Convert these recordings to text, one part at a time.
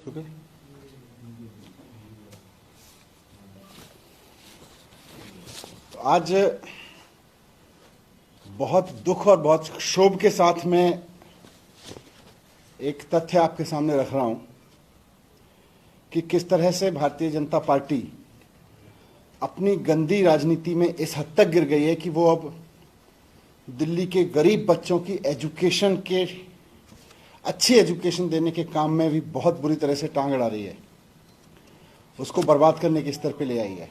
शुक्र। आज बहुत दुख और बहुत क्षोभ के साथ मैं एक तथ्य आपके सामने रख रहा हूं कि किस तरह से भारतीय जनता पार्टी अपनी गंदी राजनीति में इस हद तक गिर गई है कि वो अब दिल्ली के गरीब बच्चों की एजुकेशन के अच्छी एजुकेशन देने के काम में भी बहुत बुरी तरह से टांग अड़ा रही है, उसको बर्बाद करने के स्तर पे ले आई है।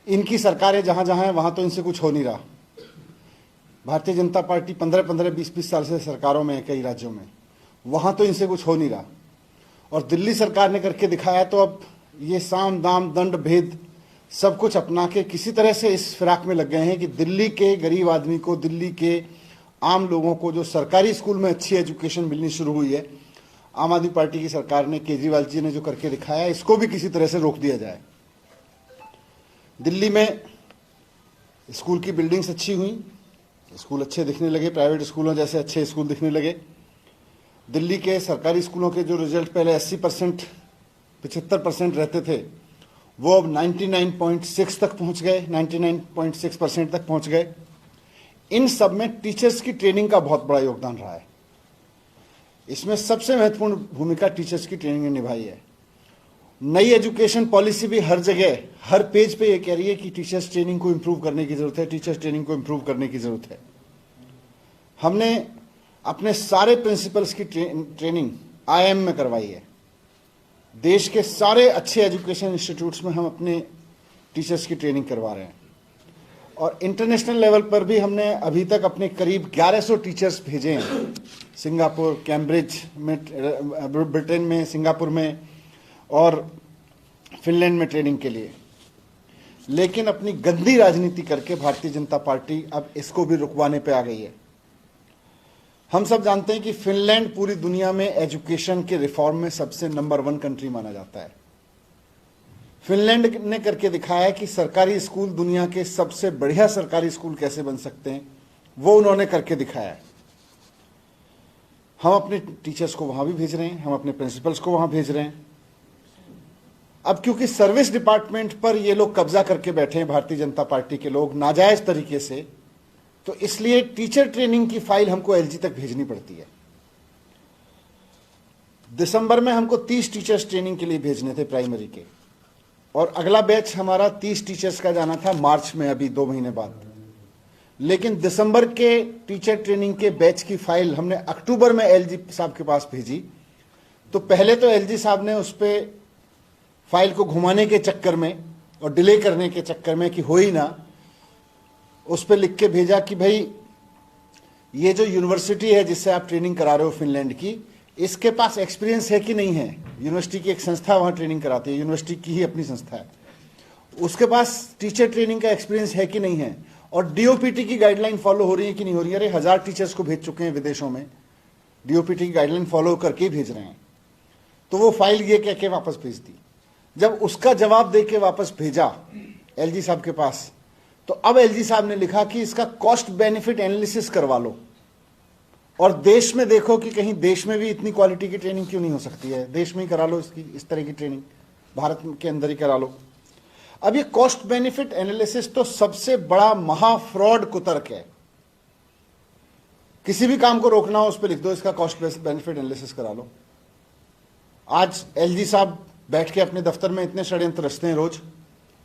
इनकी सरकारें जहां जहां हैं वहां तो इनसे कुछ हो नहीं रहा। भारतीय जनता पार्टी 15-15, 20-20 साल से सरकारों में है कई राज्यों में, वहां तो इनसे कुछ हो नहीं रहा। और दिल्ली सरकार ने करके दिखाया तो अब ये साम दाम दंड भेद सब कुछ अपना के किसी तरह से इस फिराक में लग गए हैं कि दिल्ली के गरीब आदमी को, दिल्ली के आम लोगों को जो सरकारी स्कूल में अच्छी एजुकेशन मिलनी शुरू हुई है, आम आदमी पार्टी की सरकार ने, केजरीवाल जी ने जो करके दिखाया, इसको भी किसी तरह से रोक दिया जाए। दिल्ली में स्कूल की बिल्डिंग्स अच्छी हुई, स्कूल अच्छे दिखने लगे, प्राइवेट स्कूलों जैसे अच्छे स्कूल दिखने लगे। दिल्ली के सरकारी स्कूलों के जो रिजल्ट पहले 80%, 75% रहते थे, वो अब 99.6 तक पहुंच गए, 99.6% तक पहुंच गए। इन सब में टीचर्स की ट्रेनिंग का बहुत बड़ा योगदान रहा है। इसमें सबसे महत्वपूर्ण भूमिका टीचर्स की ट्रेनिंग ने निभाई है। नई एजुकेशन पॉलिसी भी हर जगह, हर पेज पे ये कह रही है कि टीचर्स ट्रेनिंग को इंप्रूव करने की जरूरत है, टीचर्स ट्रेनिंग को इंप्रूव करने की जरूरत है। हमने अपने सारे प्रिंसिपल्स की ट्रेनिंग आईआईएम में करवाई है। देश के सारे अच्छे एजुकेशन इंस्टीट्यूट्स में हम अपने टीचर्स की ट्रेनिंग करवा रहे हैं। और इंटरनेशनल लेवल पर भी हमने अभी तक अपने करीब 1100 टीचर्स भेजे हैं, सिंगापुर, कैम्ब्रिज में, ब्रिटेन में, सिंगापुर में और फिनलैंड में ट्रेनिंग के लिए। लेकिन अपनी गंदी राजनीति करके भारतीय जनता पार्टी अब इसको भी रुकवाने पे आ गई है। हम सब जानते हैं कि फिनलैंड पूरी दुनिया में एजुकेशन के रिफॉर्म में सबसे नंबर 1 कंट्री माना जाता है। फिनलैंड ने करके दिखाया कि सरकारी स्कूल दुनिया के सबसे बढ़िया सरकारी स्कूल कैसे बन सकते हैं, वो उन्होंने करके दिखाया है। हम अपने टीचर्स को वहां भी भेज रहे हैं, हम अपने प्रिंसिपल्स को वहां भेज रहे हैं। अब क्योंकि सर्विस डिपार्टमेंट पर ये लोग कब्जा करके बैठे हैं, भारतीय जनता पार्टी के लोग नाजायज तरीके से, तो इसलिए टीचर ट्रेनिंग की फाइल हमको एलजी तक भेजनी पड़ती है। दिसंबर में हमको 30 टीचर्स ट्रेनिंग के लिए भेजने थे प्राइमरी के, और अगला बैच हमारा 30 टीचर्स का जाना था मार्च में, अभी 2 महीने बाद। लेकिन दिसंबर के टीचर ट्रेनिंग के बैच की फाइल हमने अक्टूबर में एलजी साहब के पास भेजी। तो पहले तो एलजी साहब ने उस पर फाइल को घुमाने के चक्कर में और डिले करने के चक्कर में कि हो ही ना, उस पर लिख के भेजा कि भाई ये जो यूनिवर्सिटी है जिससे आप ट्रेनिंग करा रहे हो फिनलैंड की, इसके पास एक्सपीरियंस है कि नहीं है। यूनिवर्सिटी की एक संस्था वहां ट्रेनिंग कराती है, यूनिवर्सिटी की ही अपनी संस्था है, उसके पास टीचर ट्रेनिंग का एक्सपीरियंस है कि नहीं है, और डीओपीटी की गाइडलाइन फॉलो हो रही है कि नहीं हो रही है। अरे 1000 टीचर्स को भेज चुके हैं विदेशों में, डीओपीटी की गाइडलाइन फॉलो करके ही भेज रहे हैं। तो वो फाइल ये कह के वापस भेज दी। जब उसका जवाब दे के वापस भेजा एलजी साहब के पास, तो अब एलजी साहब ने लिखा कि इसका कॉस्ट बेनिफिट एनालिसिस करवा लो और देश में देखो कि कहीं देश में भी इतनी क्वालिटी की ट्रेनिंग क्यों नहीं हो सकती है, देश में ही करा लो इसकी, इस तरह की ट्रेनिंग भारत के अंदर ही करा लो। अब ये कॉस्ट बेनिफिट एनालिसिस तो सबसे बड़ा महा फ्रॉड कुतर्क है। किसी भी काम को रोकना हो उस पर लिख दो इसका कॉस्ट बेनिफिट एनालिसिस करा लो। आज एलजी साहब बैठ के अपने दफ्तर में इतने षड्यंत्र रचते हैं रोज,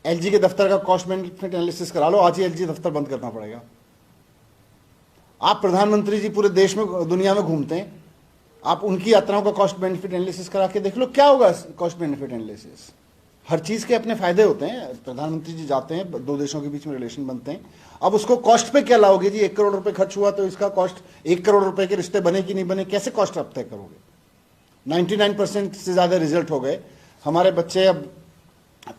एलजी के दफ्तर का कॉस्ट बेनिफिट एनालिसिस करा लो, आज ही एलजी दफ्तर बंद करना पड़ेगा। आप प्रधानमंत्री जी पूरे देश में, दुनिया में घूमते हैं, आप उनकी यात्राओं का कॉस्ट बेनिफिट एनालिसिस करा के देख लो, क्या होगा कॉस्ट बेनिफिट एनालिसिस। हर चीज के अपने फायदे होते हैं। प्रधानमंत्री जी जाते हैं, 2 देशों के बीच में रिलेशन बनते हैं, अब उसको कॉस्ट पे क्या लाओगे जी। 1 करोड़ रुपए खर्च हुआ तो इसका कॉस्ट 1 करोड़ रुपए के रिश्ते बने कि नहीं बने, कैसे कॉस्ट आप तय करोगे। 99% से ज्यादा रिजल्ट हो गए हमारे बच्चे। अब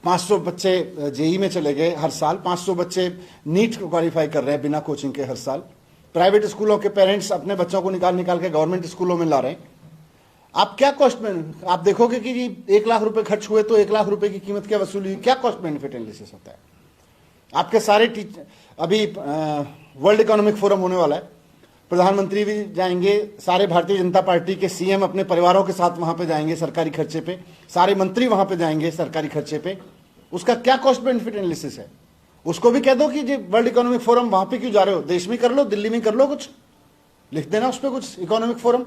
500 बच्चे जेई में चले गए हर साल, 500 बच्चे नीट क्वालिफाई कर रहे हैं बिना कोचिंग के हर साल। प्राइवेट स्कूलों के पेरेंट्स अपने बच्चों को निकाल के गवर्नमेंट स्कूलों में ला रहे हैं। आप क्या कॉस्ट में, आप देखोगे कि जी 1 लाख रुपए खर्च हुए तो 1 लाख रुपए की कीमत क्या वसूली हुई, क्या कॉस्ट बेनिफिट एनालिसिस होता है। आपके सारे अभी वर्ल्ड इकोनॉमिक फोरम होने वाला है, प्रधानमंत्री भी जाएंगे, सारे भारतीय जनता पार्टी के सीएम अपने परिवारों के साथ वहां पे जाएंगे सरकारी खर्चे पे, सारे मंत्री वहां पे जाएंगे सरकारी खर्चे पे। उसका क्या कॉस्ट बेनिफिट एनालिसिस है? उसको भी कह दो कि वर्ल्ड इकोनॉमिक फोरम वहां पे क्यों जा रहे हो, देश में कर लो, दिल्ली में कर लो, कुछ लिख देना उस पर कुछ, economic forum,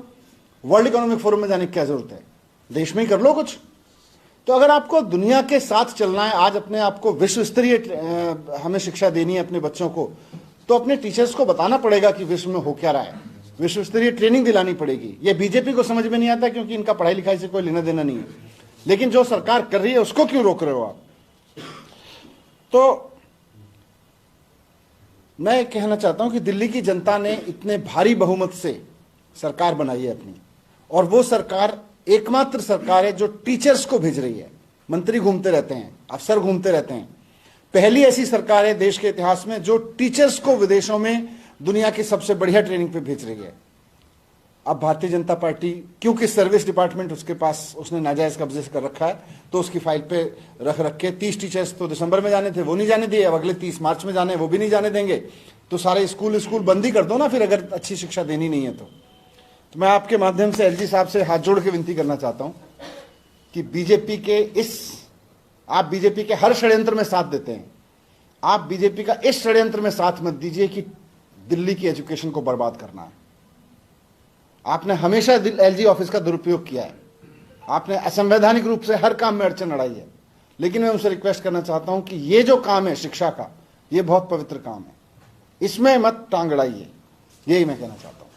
world economic forum में जाने की क्या जरूरत है, देश में ही कर लो कुछ। तो अगर आपको दुनिया के साथ चलना है, आज अपने आप को विश्व स्तरीय हमें शिक्षा देनी है अपने बच्चों को, तो अपने टीचर्स को बताना पड़ेगा कि विश्व में हो क्या रहा है, विश्व स्तरीय ट्रेनिंग दिलानी पड़ेगी। ये बीजेपी को समझ में नहीं आता क्योंकि इनका पढ़ाई लिखाई से कोई लेना देना नहीं है, लेकिन जो सरकार कर रही है उसको क्यों रोक रहे हो आप? तो मैं कहना चाहता हूं कि दिल्ली की जनता ने इतने भारी बहुमत से सरकार बनाई है अपनी, और वो सरकार एकमात्र सरकार है जो टीचर्स को भेज रही है। मंत्री घूमते रहते हैं, अफसर घूमते रहते हैं, पहली ऐसी सरकार है देश के इतिहास में जो टीचर्स को विदेशों में दुनिया की सबसे बढ़िया ट्रेनिंग पे भेज रही है। अब भारतीय जनता पार्टी, क्योंकि सर्विस डिपार्टमेंट उसके पास उसने नाजायज कब्जे से कर रखा है, तो उसकी फाइल पे रख के 30 टीचर्स तो दिसंबर में जाने थे, वो नहीं जाने दिए, अब अगले 30 मार्च में जाने, वो भी नहीं जाने देंगे। तो सारे स्कूल बंद ही कर दो ना फिर, अगर अच्छी शिक्षा देनी नहीं है तो मैं आपके माध्यम से एलजी साहब से हाथ जोड़ के विनती करना चाहता हूं कि आप बीजेपी के हर षड्यंत्र में साथ देते हैं, आप बीजेपी का इस षड्यंत्र में साथ मत दीजिए कि दिल्ली की एजुकेशन को बर्बाद करना है। आपने हमेशा एलजी ऑफिस का दुरुपयोग किया है, आपने असंवैधानिक रूप से हर काम में अड़चन अड़ाई है, लेकिन मैं उनसे रिक्वेस्ट करना चाहता हूं कि ये जो काम है शिक्षा का, ये बहुत पवित्र काम है, इसमें मत टांग अड़ाइए, यही मैं कहना चाहता हूं।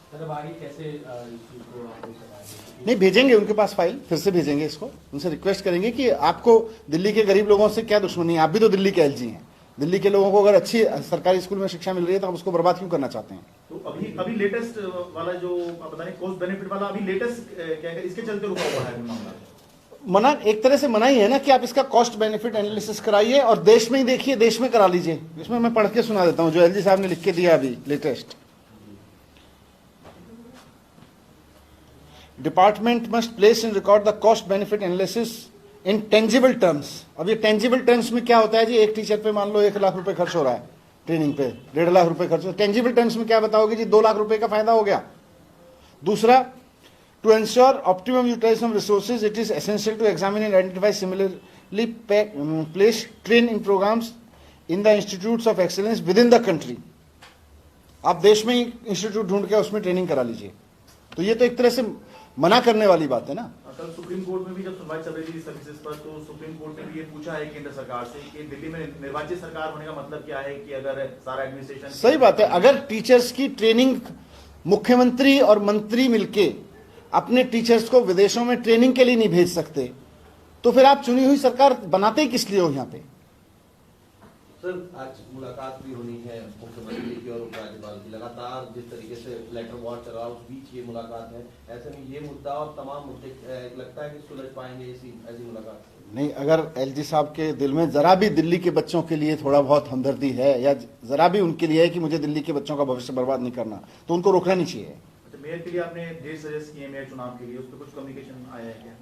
नहीं भेजेंगे उनके पास फाइल, फिर से भेजेंगे इसको, उनसे रिक्वेस्ट करेंगे कि आपको दिल्ली के गरीब लोगों से क्या दुश्मनी है, आप भी तो दिल्ली के एलजी हैं, दिल्ली के लोगों को अगर अच्छी सरकारी स्कूल में शिक्षा मिल रही है तो आप उसको बर्बाद क्यों करना चाहते हैं? तो अभी लेटेस्ट वाला जो पता नहीं कॉस्ट बेनिफिट वाला अभी लेटेस्ट क्या है, इसके चलते रुका हुआ है मामला? मना एक तरह से मना ही है ना कि आप इसका कॉस्ट बेनिफिट एनालिसिस कराइए और देश में ही देखिए, देश में करा लीजिए। इसमें मैं पढ़ के सुना देता हूं जो एलजी साहब ने लिख के दिया अभी latest. Department must place in record the cost benefit analysis in tangible terms. अब ये टेंजिबल टर्म्स में क्या होता है जी? एक टीचर पे मान लो 1 लाख रुपए खर्च हो रहा है, ट्रेनिंग पे 1.5 लाख रुपए खर्च हो, टेंजिबल टर्म्स में क्या बताओगे जी? 2 लाख रुपए का फायदा हो गया। दूसरा, to ensure optimum utilisation of resources it is essential to examine and identify similarly place train in programmes in the institutes of excellence within the country. आप देश में ही इंस्टीट्यूट ढूंढ के उसमें ट्रेनिंग करा लीजिए। तो ये तो एक तरह से मना करने वाली बात है ना। कल सुप्रीम कोर्ट में भी जब सुनवाई चल रही थी सर्विसेज पर, तो सुप्रीम कोर्ट ने भी ये पूछा है केंद्र सरकार से कि दिल्ली में निर्वाचित सरकार होने का मतलब क्या है, कि अगर सारा एडमिनिस्ट्रेशन। सही बात है, अगर टीचर्स की ट्रेनिंग मुख्यमंत्री और मंत्री मिलके अपने टीचर्स को विदेशों में ट्रेनिंग के लिए नहीं भेज सकते, तो फिर आप चुनी हुई सरकार बनाते ही किस लिए हो यहाँ पे? सर, आज मुलाकात भी होनी है मुख्यमंत्री की और उपराज्यपाल की, लगातार जिस तरीके से लेटर वॉर चल रहा है उस बीच ये मुलाकात है, ऐसे में ये मुद्दा और तमाम मुद्दे लगता है कि सुलझ पाएंगे ऐसी मुलाकात? नहीं, अगर एलजी साहब के दिल में जरा भी दिल्ली के बच्चों के लिए थोड़ा बहुत हमदर्दी है या जरा भी उनके लिए है कि मुझे दिल्ली के बच्चों का भविष्य बर्बाद नहीं करना, तो उनको रोकना नहीं चाहिए। मेयर के लिए आपने डेट सजेस्ट किए मेयर चुनाव के लिए, उस पर कुछ कम्युनिकेशन आया है क्या?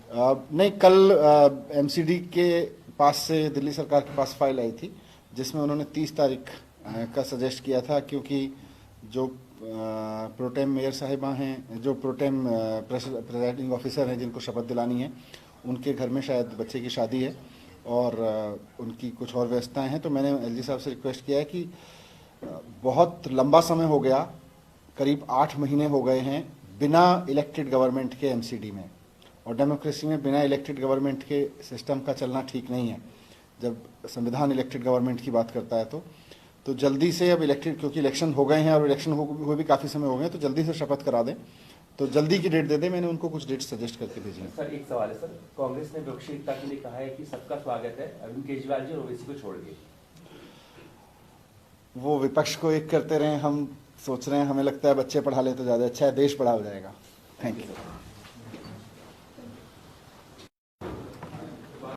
नहीं, कल एमसीडी के पास से दिल्ली सरकार के पास फाइल आई थी जिसमें उन्होंने 30 तारीख का सजेस्ट किया था, क्योंकि जो प्रोटेम मेयर साहिबा हैं, जो प्रोटेम प्रेसिडिंग ऑफिसर हैं जिनको शपथ दिलानी है, उनके घर में शायद बच्चे की शादी है और उनकी कुछ और व्यवस्थाएं हैं। तो मैंने एलजी साहब से रिक्वेस्ट किया है कि बहुत लंबा समय हो गया, करीब 8 महीने हो गए हैं बिना इलेक्टेड गवर्नमेंट के एमसीडी में, और डेमोक्रेसी में बिना इलेक्टेड गवर्नमेंट के सिस्टम का चलना ठीक नहीं है। जब संविधान इलेक्टेड गवर्नमेंट की बात करता है तो जल्दी से अब इलेक्टेड, क्योंकि इलेक्शन हो गए हैं और इलेक्शन हुए भी काफ़ी समय हो गए, तो जल्दी से शपथ करा दें, तो जल्दी की डेट दे दें। मैंने उनको कुछ डेट सजेस्ट करके भेजी है। सर, एक सवाल है सर, कांग्रेस ने विपक्षी एकता के लिए कहा है कि सबका स्वागत है अरविंद केजरीवाल जी और ओवैसी को छोड़ के। वो विपक्ष को एक करते रहे, हम सोच रहे हैं, हमें लगता है बच्चे पढ़ा ले तो ज़्यादा अच्छा है, देश बड़ा हो जाएगा। Thank you.